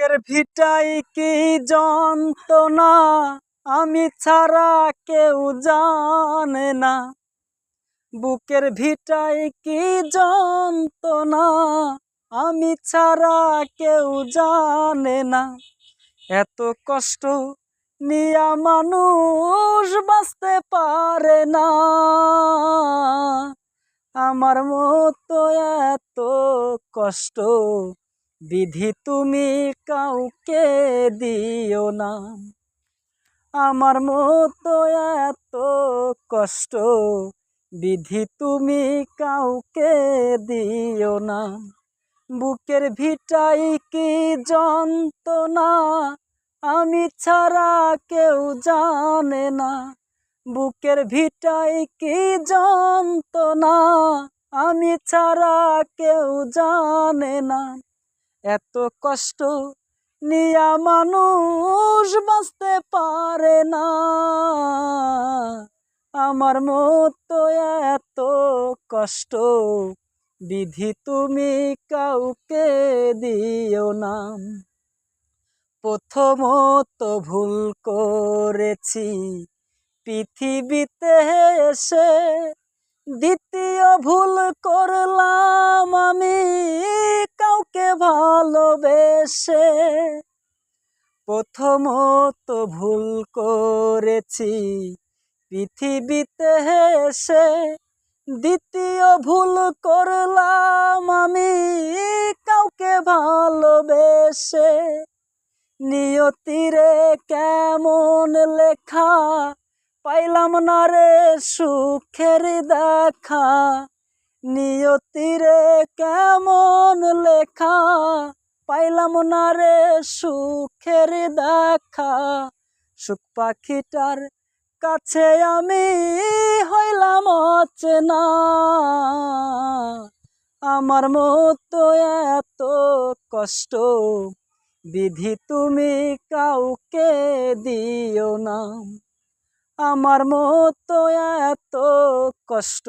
বুকের ভিটাই কি যন্ত্রণা আমি ছাড়া কেউ জানে না। বুকের ভিটাই কি যন্ত্রণা আমি ছাড়া কেউ জানে না। এত কষ্ট নিয়া মানুষ বাঁচতে পারে না। আমার মতো এত কষ্ট বিধি তুমি কাউকে দিও না। আমার মতো এত কষ্ট বিধি তুমি কাউকে দিও না। বুকের ভিটাই কি যন্ত্রণা আমি ছাড়া কেউ জানে না। বুকের ভিটাই কি যন্ত্রণা আমি ছাড়া কেউ জানে না। এত কষ্ট নিয়া মানুষ বাঁচতে পারে না। আমার মতো এত কষ্ট বিধি তুমি কাউকে দিও না। প্রথমত ভুল করেছি পৃথিবীতে এসে, দ্বিতীয় ভুল করলাম আমি কাউকে ভালোবেসে। প্রথমত ভুল করেছি পৃথিবীতে এসে, দ্বিতীয় ভুল করলাম আমি কাউকে ভালোবেসে। নিয়তিরে কেমন লেখা পাইলাম না রে সুখের দেখা। নিয়তিরে কেমন লেখা পাইলাম না রে সুখের দেখা। সুখ পাখিটার কাছে আমি হইলাম অচেনা। আমার মতো এত কষ্ট বিধি তুমি কাউকে দিও না। আমার মতো এত কষ্ট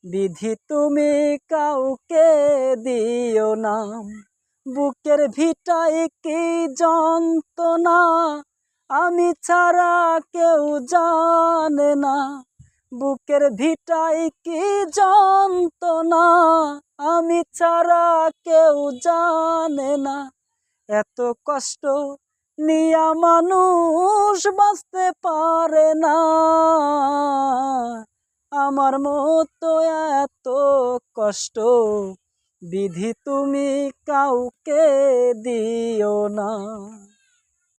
বিধি তুমি কাউকে দিও না। বুকের ভিটাই কি যন্ত্রণা আমি ছাড়া কেউ জানে না। বুকের ভিটাই কি যন্ত্রণা আমি ছাড়া কেউ জানে না। এত কষ্ট নিয়া মানুষ বাঁচতে পারে না। আমার মতো এত কষ্ট বিধি তুমি কাউকে দিও না।